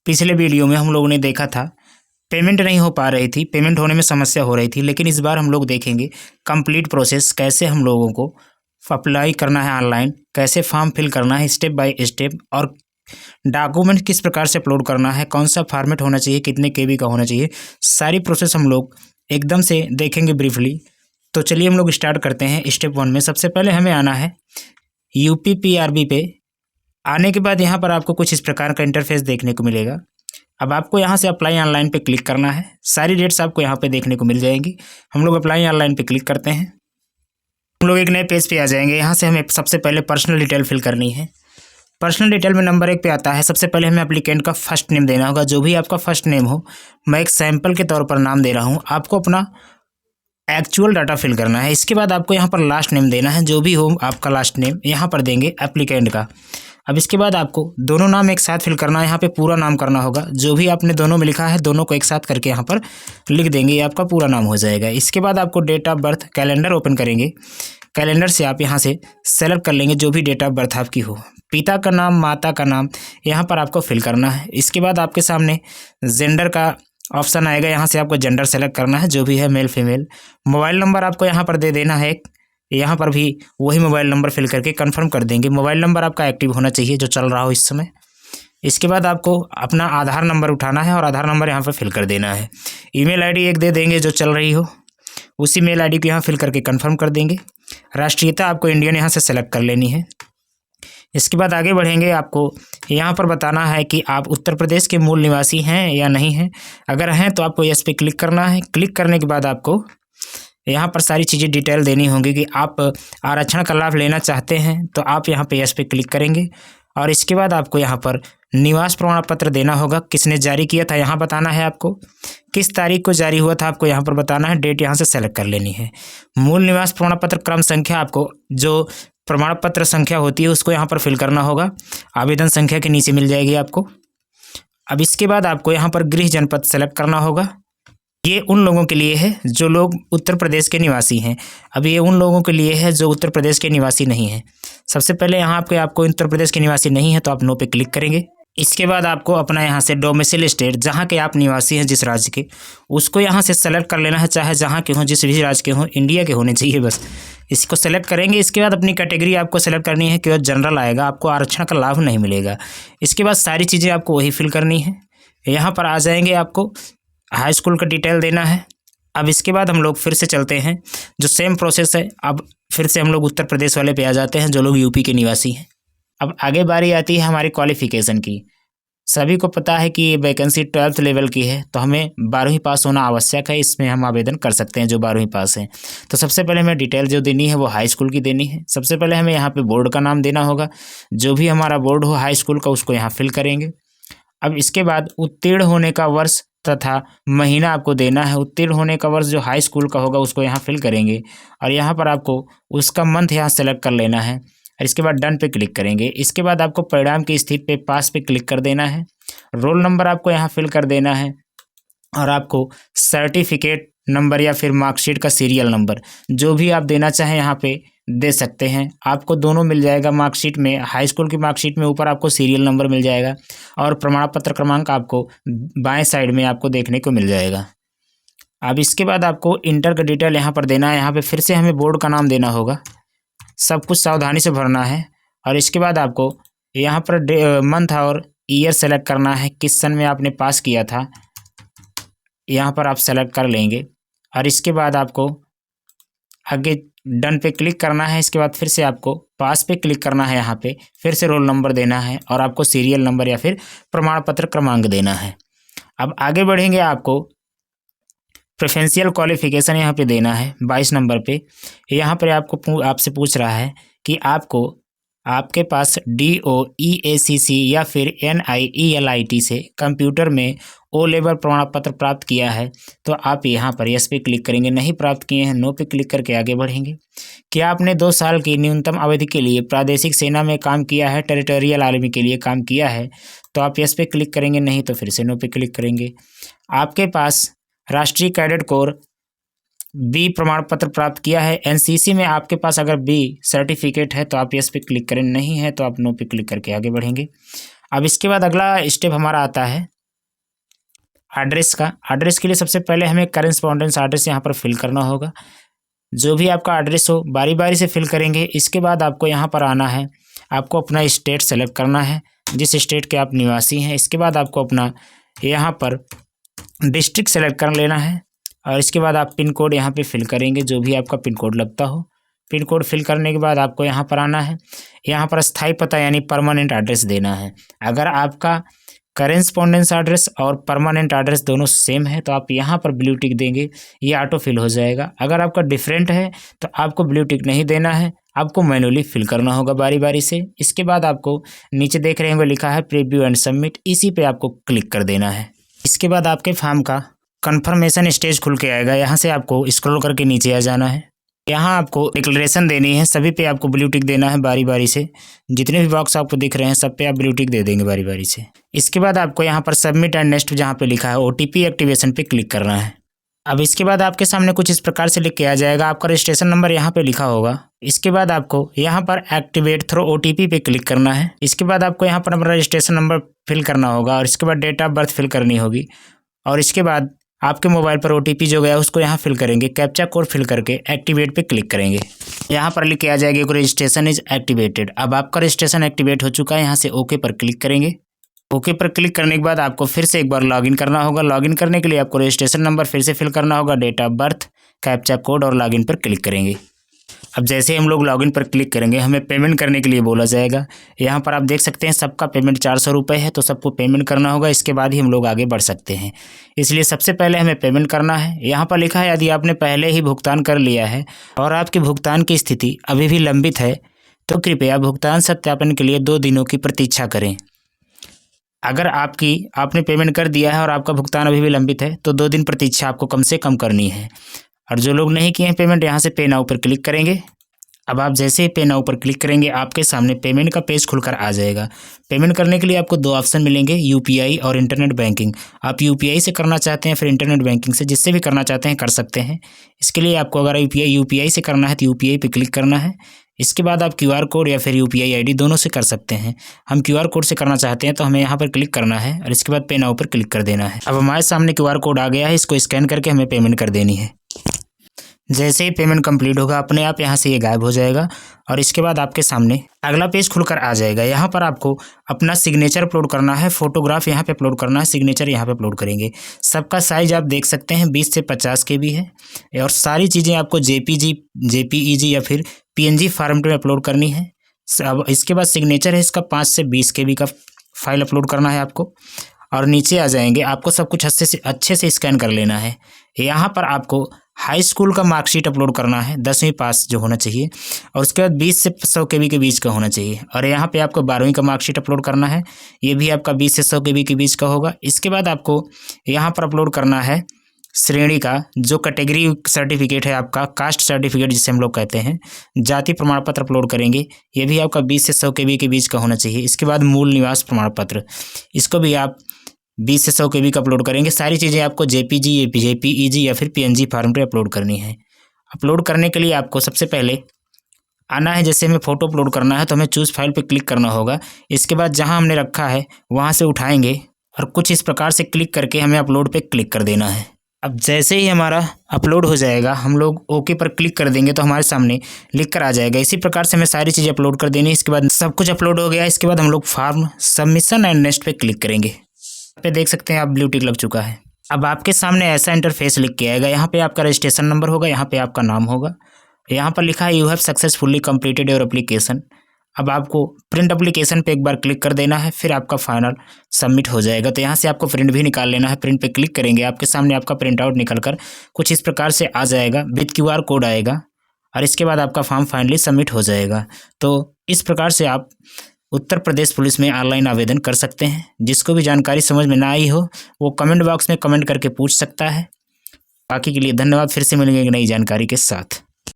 पिछले वीडियो में हम लोगों ने देखा था पेमेंट नहीं हो पा रही थी, पेमेंट होने में समस्या हो रही थी, लेकिन इस बार हम लोग देखेंगे कंप्लीट प्रोसेस कैसे हम लोगों को अप्लाई करना है ऑनलाइन, कैसे फॉर्म फिल करना है स्टेप बाय स्टेप, और डॉक्यूमेंट किस प्रकार से अपलोड करना है, कौन सा फॉर्मेट होना चाहिए, कितने केबी का होना चाहिए, सारी प्रोसेस हम लोग एकदम से देखेंगे ब्रीफली। तो चलिए हम लोग स्टार्ट करते हैं। स्टेप 1 में सबसे पहले हमें आना है UPPRB पे। आने के बाद यहाँ पर आपको कुछ इस प्रकार का इंटरफेस देखने को मिलेगा। अब आपको यहाँ से अप्लाई ऑनलाइन पे क्लिक करना है। सारी डेट्स आपको यहाँ पे देखने को मिल जाएंगी। हम लोग अप्लाई ऑनलाइन पे क्लिक करते हैं। हम लोग एक नए पेज पे आ जाएंगे। यहाँ से हमें सबसे पहले पर्सनल डिटेल फिल करनी है। पर्सनल डिटेल में नंबर 1 पे आता है। सबसे पहले हमें एप्लीकेंट का फर्स्ट नेम देना होगा, जो भी आपका फर्स्ट नेम हो। मैं एक सैंपल के तौर पर नाम दे रहा हूँ, आपको अपना एक्चुअल डाटा फिल करना है। इसके बाद आपको यहाँ पर लास्ट नेम देना है, जो भी हो आपका लास्ट नेम यहाँ पर देंगे एप्लीकेंट का। अब इसके बाद आपको दोनों नाम एक साथ फिल करना है। यहाँ पे पूरा नाम करना होगा, जो भी आपने दोनों में लिखा है दोनों को एक साथ करके यहाँ पर लिख देंगे, ये आपका पूरा नाम हो जाएगा। इसके बाद आपको date of birth calendar open करेंगे। कैलेंडर से आप यहाँ से सेलेक्ट कर लेंगे जो भी डेट ऑफ बर्थ आपकी हो। पिता का नाम, माता का नाम यहाँ पर आपको फिल करना है। इसके बाद आपके सामने जेंडर का ऑप्शन आएगा, यहाँ से आपको जेंडर सेलेक्ट करना है, जो भी है मेल फीमेल। मोबाइल नंबर आपको यहाँ पर दे देना है। यहाँ पर भी वही मोबाइल नंबर फिल करके कंफर्म कर देंगे। मोबाइल नंबर आपका एक्टिव होना चाहिए, जो चल रहा हो इस समय। इसके बाद आपको अपना आधार नंबर उठाना है और आधार नंबर यहाँ पर फिल कर देना है। ईमेल आईडी एक दे देंगे जो चल रही हो, उसी मेल आईडी को यहाँ फिल करके कंफर्म कर देंगे। राष्ट्रीयता आपको इंडियन यहाँ से सेलेक्ट कर लेनी है। इसके बाद आगे बढ़ेंगे। आपको यहाँ पर बताना है कि आप उत्तर प्रदेश के मूल निवासी हैं या नहीं हैं। अगर हैं तो आपको यस पे क्लिक करना है। क्लिक करने के बाद आपको यहाँ पर सारी चीज़ें डिटेल देनी होंगी कि आप आरक्षण का लाभ लेना चाहते हैं, तो आप यहाँ पे यस पे क्लिक करेंगे। और इसके बाद आपको यहाँ पर निवास प्रमाण पत्र देना होगा, किसने जारी किया था यहाँ बताना है आपको, किस तारीख को जारी हुआ था आपको यहाँ पर बताना है, डेट यहाँ से सेलेक्ट कर लेनी है। मूल निवास प्रमाण पत्र क्रम संख्या आपको जो प्रमाण पत्र संख्या होती है उसको यहाँ पर फिल करना होगा, आवेदन संख्या के नीचे मिल जाएगी आपको। अब इसके बाद आपको यहाँ पर गृह जनपद सेलेक्ट करना होगा। ये उन लोगों के लिए है जो लोग उत्तर प्रदेश के निवासी हैं। अब ये उन लोगों के लिए है जो उत्तर प्रदेश के निवासी नहीं हैं। सबसे पहले यहाँ पे आपको उत्तर प्रदेश के निवासी नहीं है तो आप नो पे क्लिक करेंगे। इसके बाद आपको अपना यहाँ से डोमिसाइल स्टेट, जहाँ के आप निवासी हैं जिस राज्य के, उसको यहाँ से सेलेक्ट कर लेना है, चाहे जहाँ के हों, जिस भी राज्य के हों, इंडिया के होने चाहिए बस। इसको सेलेक्ट करेंगे। इसके बाद अपनी कैटेगरी आपको सेलेक्ट करनी है, केवल जनरल आएगा, आपको आरक्षण का लाभ नहीं मिलेगा। इसके बाद सारी चीज़ें आपको वही फिल करनी है। यहाँ पर आ जाएंगे, आपको हाई स्कूल का डिटेल देना है। अब इसके बाद हम लोग फिर से चलते हैं, जो सेम प्रोसेस है। अब फिर से हम लोग उत्तर प्रदेश वाले पे आ जाते हैं, जो लोग यूपी के निवासी हैं। अब आगे बारी आती है हमारी क्वालिफ़िकेशन की। सभी को पता है कि ये वैकेंसी 12th लेवल की है, तो हमें 12वीं पास होना आवश्यक है। इसमें हम आवेदन कर सकते हैं जो 12वीं पास हैं। तो सबसे पहले हमें डिटेल जो देनी है वो हाई स्कूल की देनी है। सबसे पहले हमें यहाँ पे बोर्ड का नाम देना होगा, जो भी हमारा बोर्ड हो हाई स्कूल का उसको यहाँ फिल करेंगे। अब इसके बाद उत्तीर्ण होने का वर्ष तथा महीना आपको देना है। उत्तीर्ण होने का वर्ष जो हाई स्कूल का होगा उसको यहाँ फिल करेंगे, और यहाँ पर आपको उसका मंथ यहाँ सेलेक्ट कर लेना है, और इसके बाद डन पे क्लिक करेंगे। इसके बाद आपको परिणाम की स्थिति पे पास पे क्लिक कर देना है। रोल नंबर आपको यहाँ फिल कर देना है, और आपको सर्टिफिकेट नंबर या फिर मार्कशीट का सीरियल नंबर जो भी आप देना चाहें यहाँ पे दे सकते हैं। आपको दोनों मिल जाएगा मार्कशीट में। हाई स्कूल की मार्कशीट में ऊपर आपको सीरियल नंबर मिल जाएगा, और प्रमाण पत्र क्रमांक आपको बाएं साइड में आपको देखने को मिल जाएगा। अब इसके बाद आपको इंटर का डिटेल यहाँ पर देना है। यहाँ पे फिर से हमें बोर्ड का नाम देना होगा, सब कुछ सावधानी से भरना है। और इसके बाद आपको यहाँ पर मंथ और ईयर सेलेक्ट करना है, किस सन में आपने पास किया था यहाँ पर आप सेलेक्ट कर लेंगे। और इसके बाद आपको आगे डन पे क्लिक करना है। इसके बाद फिर से आपको पास पे क्लिक करना है, यहाँ पे फिर से रोल नंबर देना है, और आपको सीरियल नंबर या फिर प्रमाण पत्र क्रमांक देना है। अब आगे बढ़ेंगे। आपको प्रेफरेंशियल क्वालिफिकेशन यहाँ पे देना है 22 नंबर पे। यहाँ पर आपसे पूछ रहा है कि आपके पास DOEACC या फिर NIELIT से कंप्यूटर में O लेवल प्रमाण पत्र प्राप्त किया है, तो आप यहाँ पर यस पे क्लिक करेंगे। नहीं प्राप्त किए हैं नो पे क्लिक करके आगे बढ़ेंगे। क्या आपने 2 साल की न्यूनतम अवधि के लिए प्रादेशिक सेना में काम किया है, टेरिटोरियल आर्मी के लिए काम किया है, तो आप यस पे क्लिक करेंगे। नहीं तो फिर से नो पे क्लिक करेंगे। आपके पास राष्ट्रीय कैडेट कोर B प्रमाण पत्र प्राप्त किया है, NCC में आपके पास अगर B सर्टिफिकेट है तो आप यस पे क्लिक करें, नहीं है तो आप नो पे क्लिक करके आगे बढ़ेंगे। अब इसके बाद अगला स्टेप हमारा आता है एड्रेस के लिए सबसे पहले हमें करेस्पॉन्डेंस एड्रेस यहाँ पर फिल करना होगा। जो भी आपका एड्रेस हो बारी बारी से फिल करेंगे। इसके बाद आपको यहाँ पर आना है, आपको अपना स्टेट सेलेक्ट करना है, जिस स्टेट के आप निवासी हैं। इसके बाद आपको अपना यहाँ पर डिस्ट्रिक्ट सेलेक्ट कर लेना है और इसके बाद आप पिन कोड यहाँ पे फिल करेंगे, जो भी आपका पिन कोड लगता हो। पिन कोड फिल करने के बाद आपको यहाँ पर आना है, यहाँ पर स्थायी पता यानी परमानेंट एड्रेस देना है। अगर आपका करेस्पॉन्डेंस एड्रेस और परमानेंट एड्रेस दोनों सेम है तो आप यहाँ पर ब्लू टिक देंगे, ये ऑटो फिल हो जाएगा। अगर आपका डिफरेंट है तो आपको ब्लू टिक नहीं देना है, आपको मैनुअली फिल करना होगा बारी बारी से। इसके बाद आपको नीचे देख रहे होंगे लिखा है प्रीव्यू एंड सबमिट, इसी पे आपको क्लिक कर देना है। इसके बाद आपके फॉर्म का कंफर्मेशन स्टेज खुल के आएगा। यहाँ से आपको स्क्रॉल करके नीचे आ जाना है। यहाँ आपको डिक्लेरेशन देनी है, सभी पे आपको ब्लू टिक देना है बारी बारी से। जितने भी बॉक्स आपको दिख रहे हैं सब पे आप ब्लू टिक दे देंगे बारी बारी से। इसके बाद आपको यहाँ पर सबमिट एंड नेक्स्ट जहाँ पे लिखा है OTP एक्टिवेशन पे क्लिक करना है। अब इसके बाद आपके सामने कुछ इस प्रकार से लिख के आ जाएगा, आपका रजिस्ट्रेशन नंबर यहाँ पे लिखा होगा। इसके बाद आपको यहाँ पर एक्टिवेट थ्रू OTP पे क्लिक करना है। इसके बाद आपको यहाँ पर अपना रजिस्ट्रेशन नंबर फिल करना होगा और इसके बाद डेट ऑफ बर्थ फिल करनी होगी और इसके बाद आपके मोबाइल पर OTP जो गया उसको यहाँ फिल करेंगे, कैप्चा कोड फिल करके एक्टिवेट पे क्लिक करेंगे। यहाँ पर लिख के आ जाएगी रजिस्ट्रेशन इज एक्टिवेटेड। अब आपका रजिस्ट्रेशन एक्टिवेट हो चुका है, यहाँ से ओके पर क्लिक करेंगे। ओके पर क्लिक करने के बाद आपको फिर से एक बार लॉगिन करना होगा। लॉगिन करने के लिए आपको रजिस्ट्रेशन नंबर फिर से फिल करना होगा, date of birth, captcha code और लॉगिन पर क्लिक करेंगे। अब जैसे हम लोग लॉगिन पर क्लिक करेंगे हमें पेमेंट करने के लिए बोला जाएगा। यहाँ पर आप देख सकते हैं सबका पेमेंट 400 रुपये है, तो सबको पेमेंट करना होगा। इसके बाद ही हम लोग आगे बढ़ सकते हैं, इसलिए सबसे पहले हमें पेमेंट करना है। यहाँ पर लिखा है यदि आपने पहले ही भुगतान कर लिया है और आपकी भुगतान की स्थिति अभी भी लंबित है तो कृपया भुगतान सत्यापन के लिए 2 दिनों की प्रतीक्षा करें। अगर आपने पेमेंट कर दिया है और आपका भुगतान अभी भी लंबित है तो 2 दिन प्रतीक्षा आपको कम से कम करनी है। और जो लोग नहीं किए हैं पेमेंट, यहाँ से पे नाउ पर क्लिक करेंगे। अब आप जैसे ही पे नाउ पर क्लिक करेंगे आपके सामने पेमेंट का पेज खुलकर आ जाएगा। पेमेंट करने के लिए आपको 2 ऑप्शन मिलेंगे, UPI और इंटरनेट बैंकिंग। आप UPI से करना चाहते हैं फिर इंटरनेट बैंकिंग से, जिससे भी करना चाहते हैं कर सकते हैं। इसके लिए आपको अगर UPI से करना है तो UPI पे क्लिक करना है। इसके बाद आप QR कोड या फिर UPI ID दोनों से कर सकते हैं। हम QR कोड से करना चाहते हैं तो हमें यहाँ पर क्लिक करना है और इसके बाद पे नाउ पर क्लिक कर देना है। अब हमारे सामने QR कोड आ गया है, इसको स्कैन करके हमें पेमेंट कर देनी है। जैसे ही पेमेंट कंप्लीट होगा अपने आप यहाँ से ये गायब हो जाएगा और इसके बाद आपके सामने अगला पेज खुलकर आ जाएगा। यहाँ पर आपको अपना सिग्नेचर अपलोड करना है, फोटोग्राफ यहाँ पे अपलोड करना है, सिग्नेचर यहाँ पे अपलोड करेंगे। सबका साइज आप देख सकते हैं 20 से 50 KB है और सारी चीज़ें आपको JPG या फिर PNG फॉर्मेट में अपलोड करनी है। अब इसके बाद सिग्नेचर है इसका 5 से 20 KB का फाइल अपलोड करना है आपको और नीचे आ जाएंगे। आपको सब कुछ अच्छे से स्कैन कर लेना है। यहाँ पर आपको हाई स्कूल का मार्कशीट अपलोड करना है, 10वीं पास जो होना चाहिए और उसके बाद 20 से 100 KB के बीच का होना चाहिए। और यहाँ पे आपको 12वीं का मार्कशीट अपलोड करना है, ये भी आपका 20 से 100 KB के बीच का होगा। इसके बाद आपको यहाँ पर अपलोड करना है श्रेणी का जो कैटेगरी सर्टिफिकेट है आपका, कास्ट सर्टिफिकेट जिसे हम लोग कहते हैं, जाति प्रमाण पत्र अपलोड करेंगे, ये भी आपका 20 से 100 KB के बीच का होना चाहिए। इसके बाद मूल निवास प्रमाण पत्र, इसको भी आप 20 से 100 KB का अपलोड करेंगे। सारी चीज़ें आपको JPG या फिर PNG फॉर्मेट में अपलोड करनी है। अपलोड करने के लिए आपको सबसे पहले आना है, जैसे हमें फ़ोटो अपलोड करना है तो हमें चूज़ फाइल पे क्लिक करना होगा। इसके बाद जहां हमने रखा है वहां से उठाएंगे और कुछ इस प्रकार से क्लिक करके हमें अपलोड पे क्लिक कर देना है। अब जैसे ही हमारा अपलोड हो जाएगा हम लोग ओके पर क्लिक कर देंगे तो हमारे सामने लिख कर आ जाएगा। इसी प्रकार से हमें सारी चीज़ें अपलोड कर देनी है। इसके बाद सब कुछ अपलोड हो गया, इसके बाद हम लोग फॉर्म सबमिशन एंड नेक्स्ट पे क्लिक करेंगे। पे देख सकते हैं आप ब्लू टिक लग चुका है। अब आपके सामने ऐसा इंटरफेस लिख के आएगा। यहाँ पे आपका रजिस्ट्रेशन नंबर होगा, यहाँ पे आपका नाम होगा, यहाँ पर लिखा है you have successfully completed your application. अब आपको प्रिंट एप्लीकेशन पे एक बार क्लिक कर देना है, फिर आपका फाइनल सबमिट हो जाएगा। तो यहाँ से आपको प्रिंट भी निकाल लेना है। प्रिंट पे क्लिक करेंगे, आपके सामने आपका प्रिंट आउट निकल कर कुछ इस प्रकार से आ जाएगा, विद QR कोड आएगा और इसके बाद आपका फॉर्म फाइनली सबमिट हो जाएगा। तो इस प्रकार से आप उत्तर प्रदेश पुलिस में ऑनलाइन आवेदन कर सकते हैं। जिसको भी जानकारी समझ में ना आई हो वो कमेंट बॉक्स में कमेंट करके पूछ सकता है। बाकी के लिए धन्यवाद। फिर से मिलेंगे एक नई जानकारी के साथ।